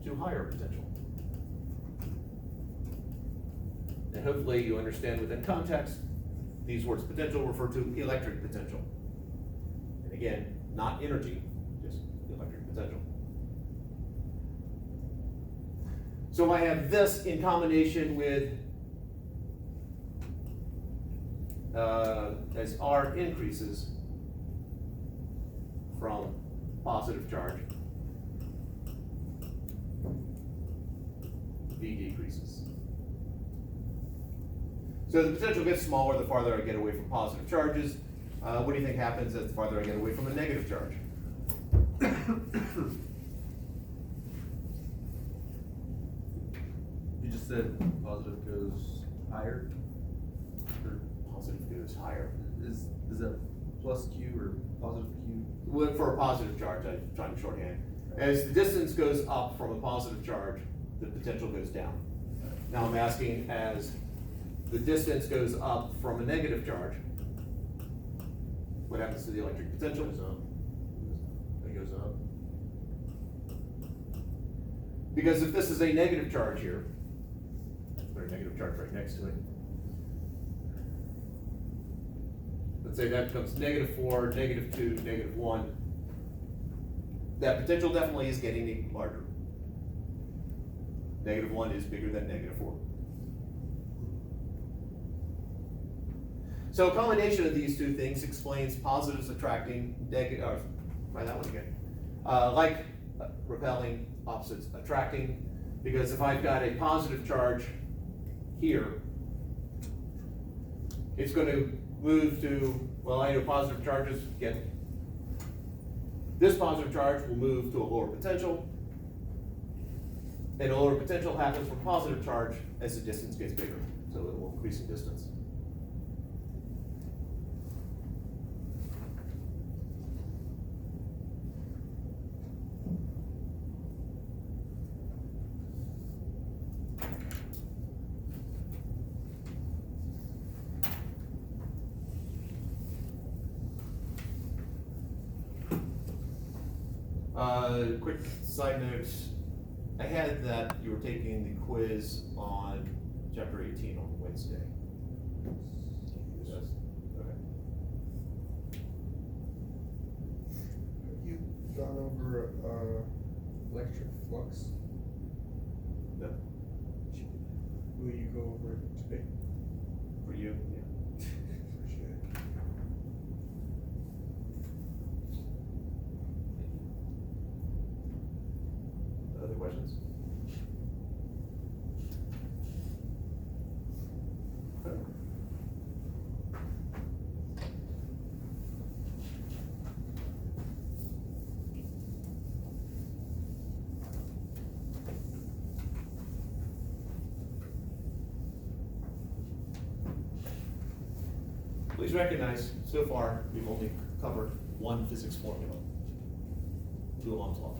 to higher potential. And hopefully you understand within context, these words potential refer to electric potential. And again, not energy, just electric potential. So I have this in combination with, as R increases from positive charge, V decreases. So the potential gets smaller the farther I get away from positive charges. What do you think happens as the farther I get away from a negative charge? You just said positive goes higher? Or Positive goes higher. is that plus Q or positive Q? Well, for a positive charge, I'm trying to shorthand. As the distance goes up from a positive charge, the potential goes down. Now I'm asking, as the distance goes up from a negative charge, what happens to the electric potential? It goes up. Because if this is a negative charge here, put a negative charge right next to it. Let's say that becomes -4, -2, -1. That potential definitely is getting larger. -1 is bigger than -4. So a combination of these two things explains positives attracting, try that one again. Like repelling, opposites attracting, because if I've got a positive charge here, it's going to move to, well, I know positive charges get, this positive charge will move to a lower potential, and a lower potential happens from positive charge as the distance gets bigger, so it will increase in distance. Quick side note, I had that you were taking the quiz on chapter 18 on Wednesday. Yes. Okay. Have you gone over electric flux? No. Will you go over it today? For you? Yeah. Appreciate it. Other questions? Okay. Please recognize, so far, we've only covered one physics formula, Coulomb's law.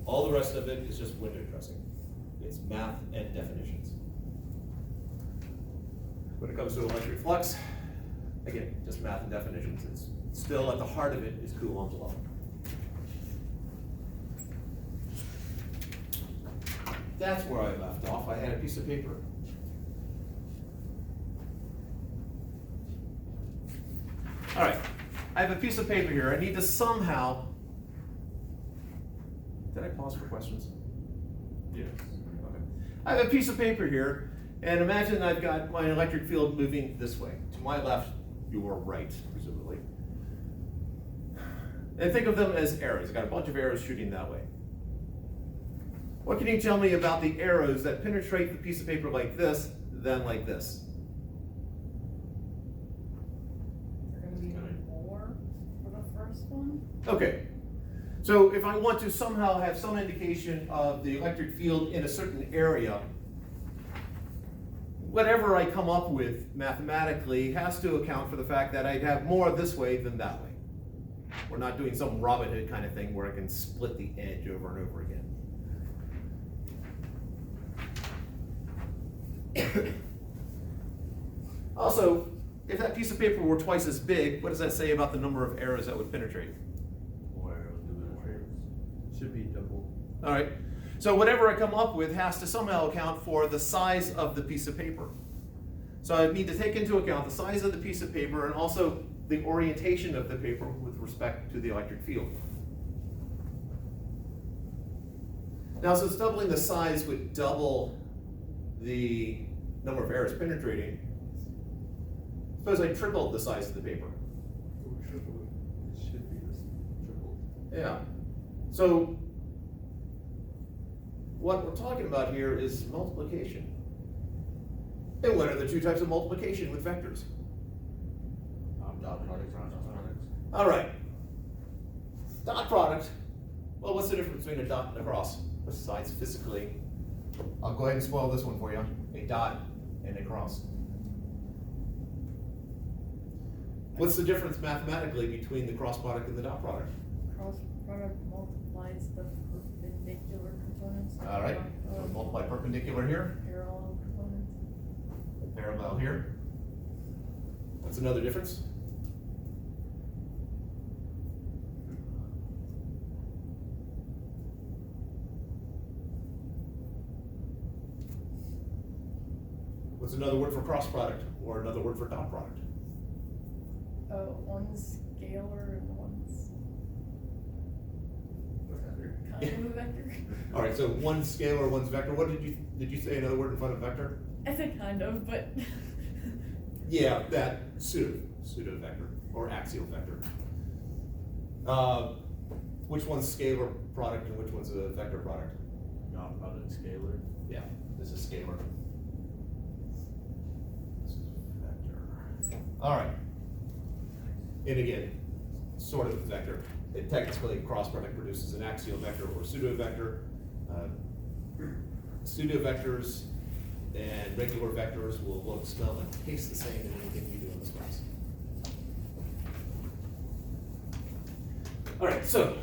All the rest of it is just window dressing. It's math and definitions. When it comes to electric flux, again, just math and definitions. It's still at the heart of it is Coulomb's law. That's where I left off. I had a piece of paper. All right, I have a piece of paper here. I need to somehow, did I pause for questions? Yes. Okay. I have a piece of paper here, and imagine I've got my electric field moving this way. To my left, your right, presumably. And think of them as arrows. I've got a bunch of arrows shooting that way. What can you tell me about the arrows that penetrate the piece of paper like this, then like this? They're gonna be more for the first one. Okay, so if I want to somehow have some indication of the electric field in a certain area, whatever I come up with mathematically has to account for the fact that I'd have more this way than that way. We're not doing some Robin Hood kind of thing where I can split the edge over and over again. Also, if that piece of paper were twice as big, what does that say about the number of arrows that would penetrate? More arrows than penetrate. Should be double. All right, So whatever I come up with has to somehow account for the size of the piece of paper. So I need to take into account the size of the piece of paper and also the orientation of the paper with respect to the electric field. Now, since doubling the size would double the number of errors penetrating, suppose I tripled the size of the paper. It should be this triple. Yeah. So what we're talking about here is multiplication. And what are the two types of multiplication with vectors? Dot product, cross product. All right. Dot product. Well, what's the difference between a dot and a cross? Besides physically, I'll go ahead and spoil this one for you. A dot and a cross. What's the difference mathematically between the cross product and the dot product? Cross product multiplies the perpendicular components. All right. So multiply perpendicular here, Parallel components. parallel here. What's another difference? What's another word for cross product or another word for dot product? One's scalar and one's kind of a vector. All right, so one's scalar, one's vector. What did you say another word in front of vector? I said kind of, but Yeah, that pseudo vector or axial vector. Which one's scalar product and which one's a vector product? Dot product, scalar. Yeah, this is scalar. This is vector. All right. And again, sort of a vector. It technically, cross product produces an axial vector or pseudo vector. Pseudo vectors and regular vectors will look, smell, and taste the same in anything you do in this class. All right, so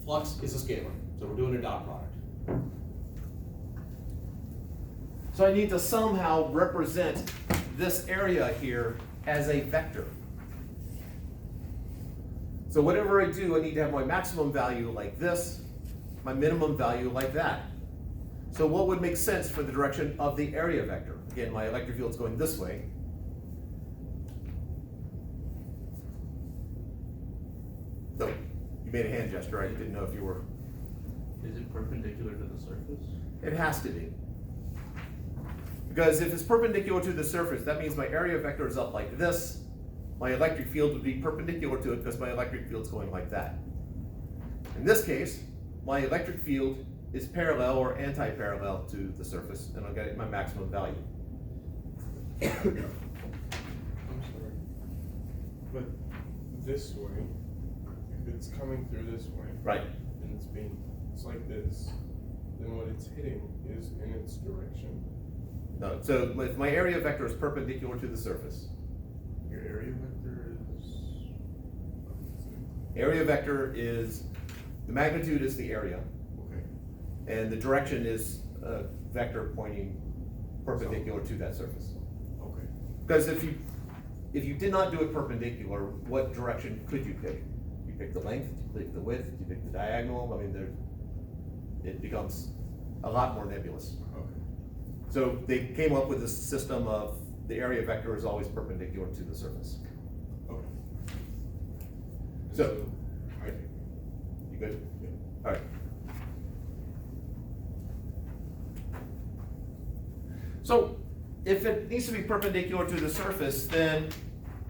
flux is a scalar, so we're doing a dot product. So I need to somehow represent this area here as a vector. So whatever I do, I need to have my maximum value like this, my minimum value like that. So what would make sense for the direction of the area vector? Again, my electric field's going this way. So, you made a hand gesture, I didn't know if you were. Is it perpendicular to the surface? It has to be. Because if it's perpendicular to the surface, that means my area vector is up like this. My electric field would be perpendicular to it because my electric field's going like that. In this case, my electric field is parallel or anti-parallel to the surface, and I'll get my maximum value. I'm sorry. But this way, if it's coming through this way. Right. And it's like this, then what it's hitting is in its direction. No, so if my area vector is perpendicular to the surface, Your area vector is. area vector is, the magnitude is the area, Okay. and the direction is a vector pointing perpendicular to that surface. Okay. Because if you did not do it perpendicular, what direction could you pick? You pick the length, you pick the width, you pick the diagonal. I mean, it becomes a lot more nebulous. Okay. So they came up with this system of the area vector is always perpendicular to the surface. Okay. And So- I think. You good? Yeah. All right. So if it needs to be perpendicular to the surface, then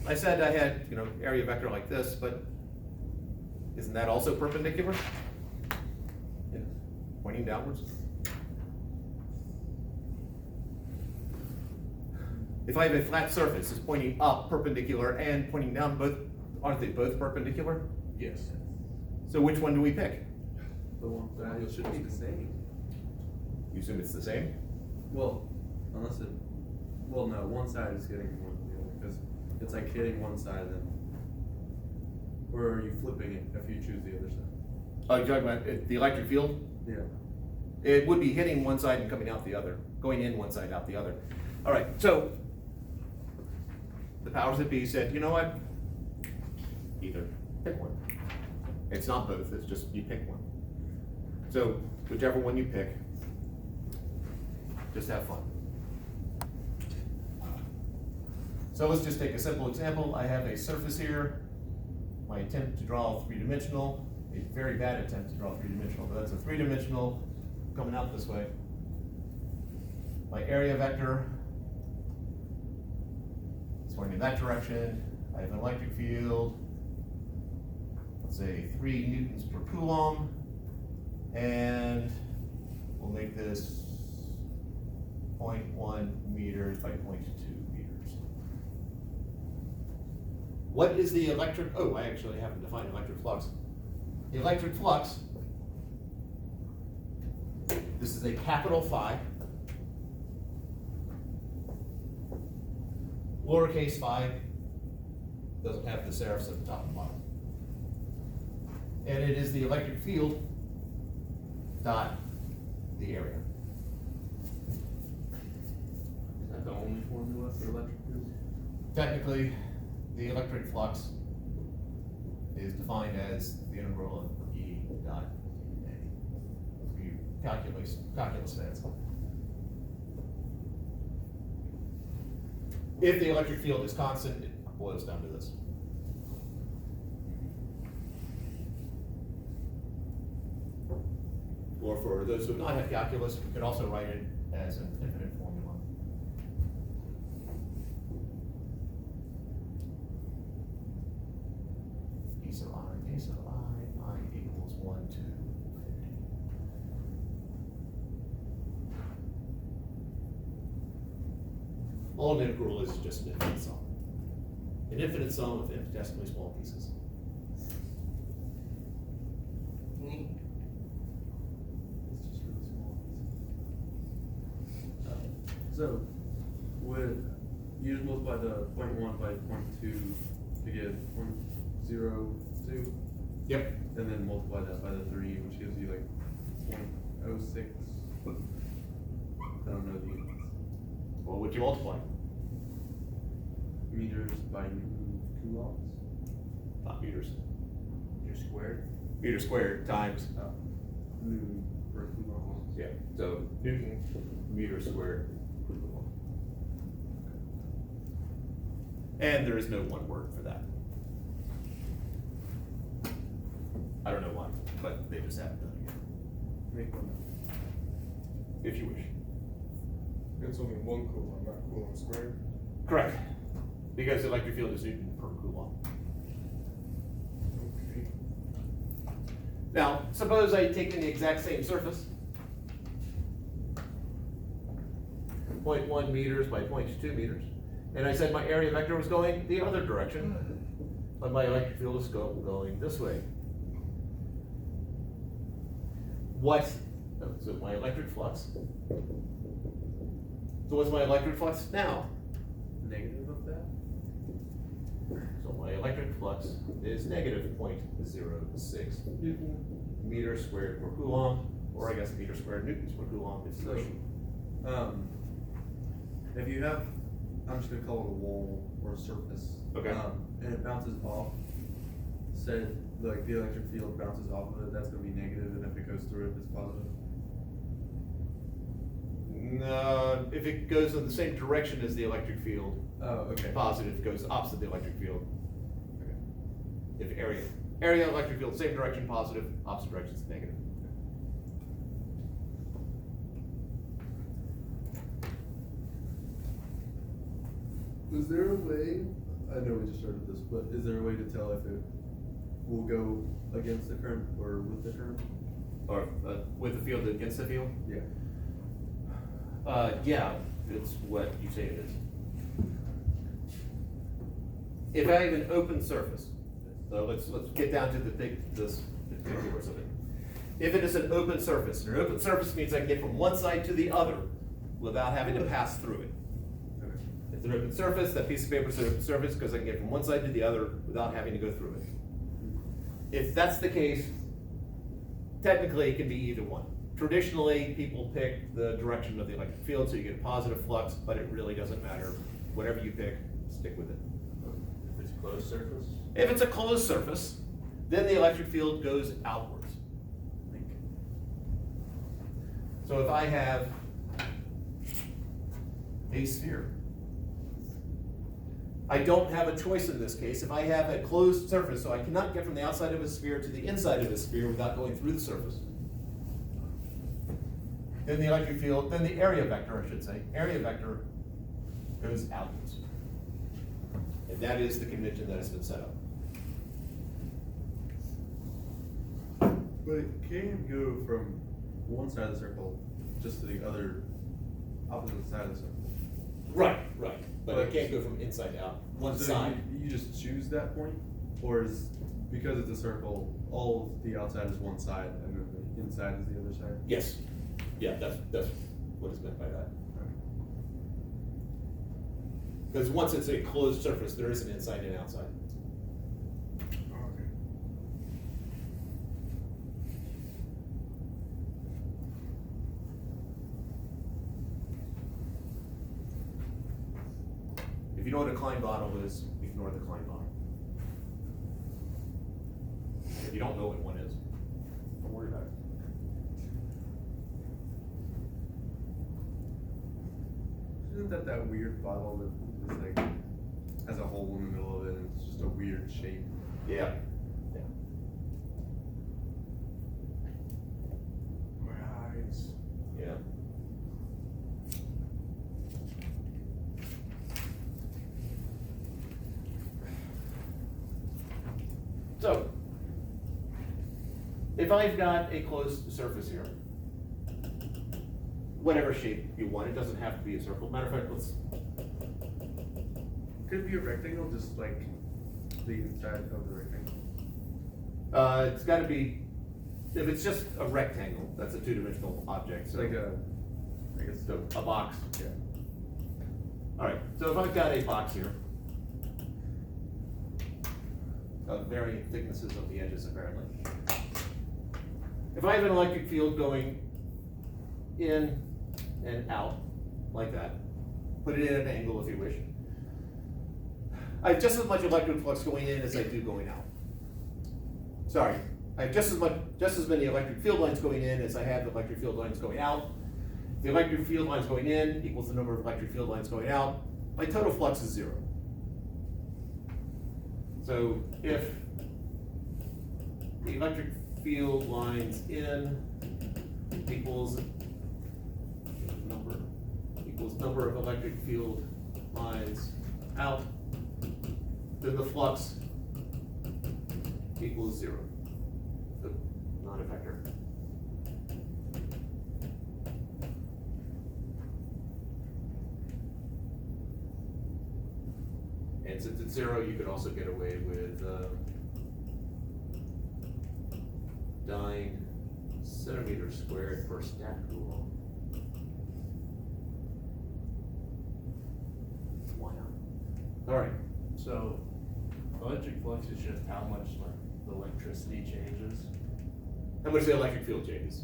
I said I had, area vector like this, but isn't that also perpendicular? Yeah, pointing downwards. If I have a flat surface, it's pointing up perpendicular and pointing down, aren't they both perpendicular? Yes. So which one do we pick? The one value should be the same. You assume it's the same? Well, unless it, well, no, one side is hitting more than the other, because it's like hitting one side then. Or are you flipping it if you choose the other side? Oh, you're talking about the electric field? Yeah. It would be hitting one side and coming out the other, going in one side, out the other. All right, so the powers that be said, you know what? Either pick one. It's not both, it's just you pick one. So whichever one you pick, just have fun. So let's just take a simple example. I have a surface here. My attempt to draw three-dimensional, a very bad attempt to draw three-dimensional, but that's a three-dimensional coming out this way. My area vector is going in that direction. I have an electric field, let's say 3 newtons per coulomb, and we'll make this 0.1 meters by 0.2 meters. What is the electric, oh, I actually haven't defined electric flux. The electric flux, this is a capital Phi, lowercase phi, doesn't have the serifs at the top and bottom. And it is the electric field dot the area. Is that the only formula for electric field? Technically, the electric flux is defined as the integral of E dot A. For you calculus fans. If the electric field is constant, it boils down to this. Or for those who do not have calculus, we could also write it as an infinite formula. E sub I equals 1 to 50. All an integral is just an infinite sum. An infinite sum of infinitesimally small pieces. It's just really small. So, would you just multiply the 0.1 by 0.2 to get 0.02? Yep. And then multiply that by the 3, which gives you like 0.06. I don't know the units. What would you multiply? Meters by Newton coulombs? Not meters. You're squared? Meter squared times, Newton per coulomb. yeah, so Newton meter squared. And there is no one word for that. I don't know why, but they just haven't done it Make one. yet, if you wish. It's only 1 coulomb, not coulomb squared. Correct, because the electric field is Newton per coulomb. Okay. Now, suppose I take in the exact same surface, 0.1 meters by 0.2 meters, and I said my area vector was going the other direction, but my electric field is going this way. So my electric flux. So what's my electric flux now? Negative of that? So my electric flux is negative 0.06 Newton meter squared per coulomb, or I guess meter squared newtons per coulomb. It's So, if you have, I'm just gonna call it a wall or a surface. Okay. And it bounces off, say, like the electric field bounces off of it, that's gonna be negative, and if it goes through it, it's positive. No, if it goes in the same direction as the electric field, Oh, okay. positive goes opposite the electric field. Okay. If area, electric field, same direction, positive, opposite direction is negative. Is there a way, I know we just started this, but is there a way to tell if it will go against the current or with the current? Or with the field against the field? Yeah. Yeah, it's what you say it is. If I have an open surface, so let's get down to this particulars of it. If it is an open surface, an open surface means I can get from one side to the other without having to pass through it. Okay. It's an open surface, that piece of paper is an open surface because I can get from one side to the other without having to go through it. If that's the case, technically it can be either one. Traditionally, people pick the direction of the electric field, so you get a positive flux, but it really doesn't matter. Whatever you pick, stick with it. If it's closed surface? If it's a closed surface, then the electric field goes outwards. So if I have a sphere, I don't have a choice in this case. If I have a closed surface, so I cannot get from the outside of a sphere to the inside of a sphere without going through the surface, then the electric field, then the area vector, I should say, area vector goes outwards. And that is the convention that has been set up. But it can go from one side of the circle just to the other opposite side of the circle. Right. But it can't go from inside out, one So side. You just choose that point, or is, because it's a circle, all of the outside is one side and then the inside is the other side? Yes. Yeah, that's what is meant by that. Because once it's a closed surface, there is an inside and outside. Okay. If you know what a Klein bottle is, ignore the Klein bottle. If you don't know what one is, don't worry about it. Isn't that weird bottle that is like, has a hole in the middle of it and it's just a weird shape? Yeah. My eyes. Yeah. So, if I've got a closed surface here, whatever shape you want, it doesn't have to be a circle. Matter of fact, let's, Could it be a rectangle, just like the inside of the rectangle? it's gotta be, if it's just a rectangle, that's a two-dimensional object, so. Like a, I guess, So, a box. yeah. Alright, so if I've got a box here, of varying thicknesses of the edges apparently. If I have an electric field going in and out, like that, put it in an angle if you wish. I have just as much electric flux going in as I do going out. Sorry, I have just as many electric field lines going in as I have electric field lines going out. The electric field lines going in equals the number of electric field lines going out. My total flux is 0. So if the electric field lines in equals number of electric field lines out, then the flux equals 0. So not a vector. And since it's 0, you could also get away with dying centimeters squared per stack rule. Why not? All right. So, electric flux is just how much like the electricity changes. How much the electric field changes?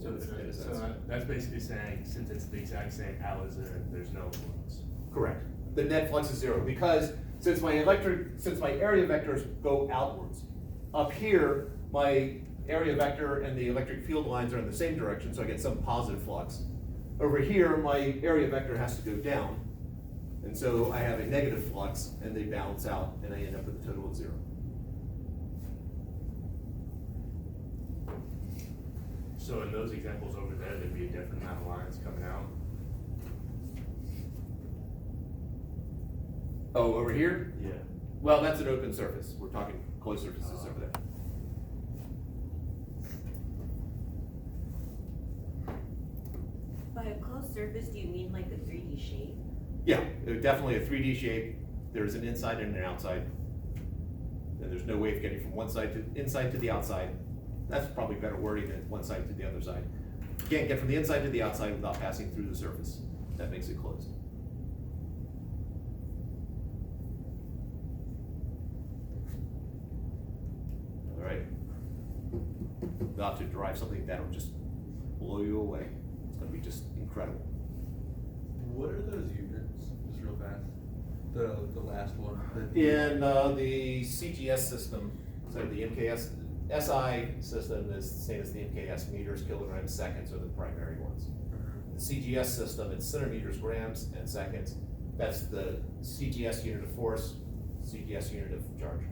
So, In a sense. that's basically saying, since it's the exact same out as in, there's no flux. Correct. The net flux is 0 because since my area vectors go outwards, up here my area vector and the electric field lines are in the same direction, so I get some positive flux. Over here, my area vector has to go down, and so I have a negative flux, and they balance out, and I end up with a total of 0. So in those examples over there, there'd be a different amount of lines coming out. Oh, over here? Yeah. Well, that's an open surface. We're talking closed surfaces over there. By a closed surface, do you mean like a 3D shape? Yeah, definitely a 3D shape. There's an inside and an outside. And there's no way of getting from one side to inside to the outside. That's probably better wording than one side to the other side. You can't get from the inside to the outside without passing through the surface. That makes it closed. All right. About to derive something that'll just blow you away. It's gonna be just incredible. What are those units, just real fast? The last one? In the CGS system, so the MKS, SI system is the same as the MKS, meters, kilograms, seconds are the primary ones. The CGS system, it's centimeters, grams, and seconds. That's the CGS unit of force, CGS unit of charge.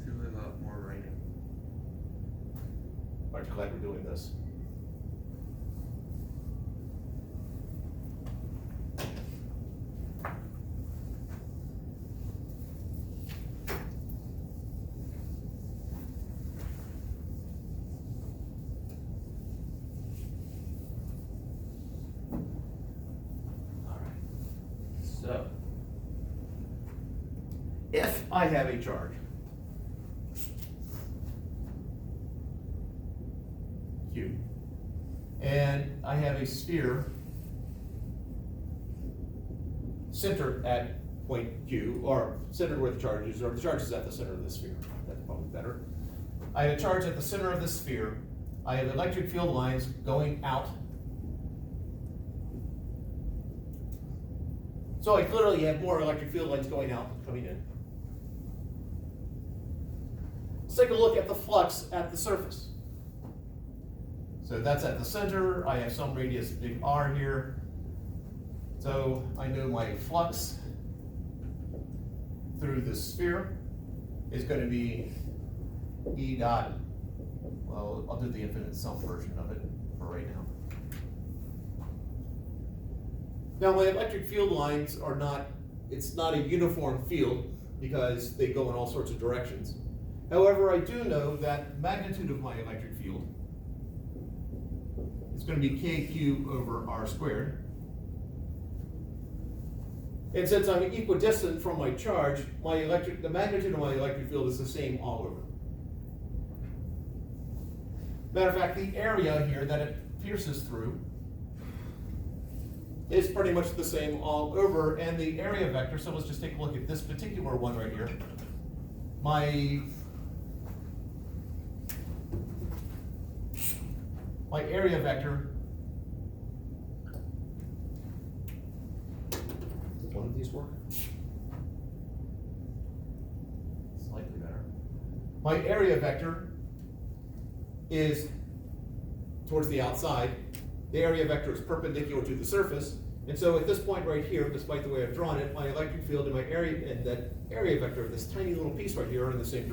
Feels like a lot more writing. Aren't you glad we're doing this? So, if I have a charge Q, and I have a sphere centered at point Q, or centered where the charge is, or the charge is at the center of the sphere, that's probably better. I have a charge at the center of the sphere, I have electric field lines going out. So I clearly have more electric field lines going out than coming in. Let's take a look at the flux at the surface. So that's at the center, I have some radius big R here. So I know my flux through the sphere is going to be E dot, well, I'll do the infinite sum version of it for right now. Now, my electric field lines are not, it's not a uniform field because they go in all sorts of directions. However, I do know that magnitude of my electric field is going to be KQ over R squared. And since I'm equidistant from my charge, the magnitude of my electric field is the same all over. Matter of fact, the area here that it pierces through is pretty much the same all over, and the area vector, so let's just take a look at this particular one right here. My area vector, does one of these work? Slightly better. My area vector is towards the outside. The area vector is perpendicular to the surface, and so at this point right here, despite the way I've drawn it, my electric field and my area and that area vector, this tiny little piece right here, are in the same direction.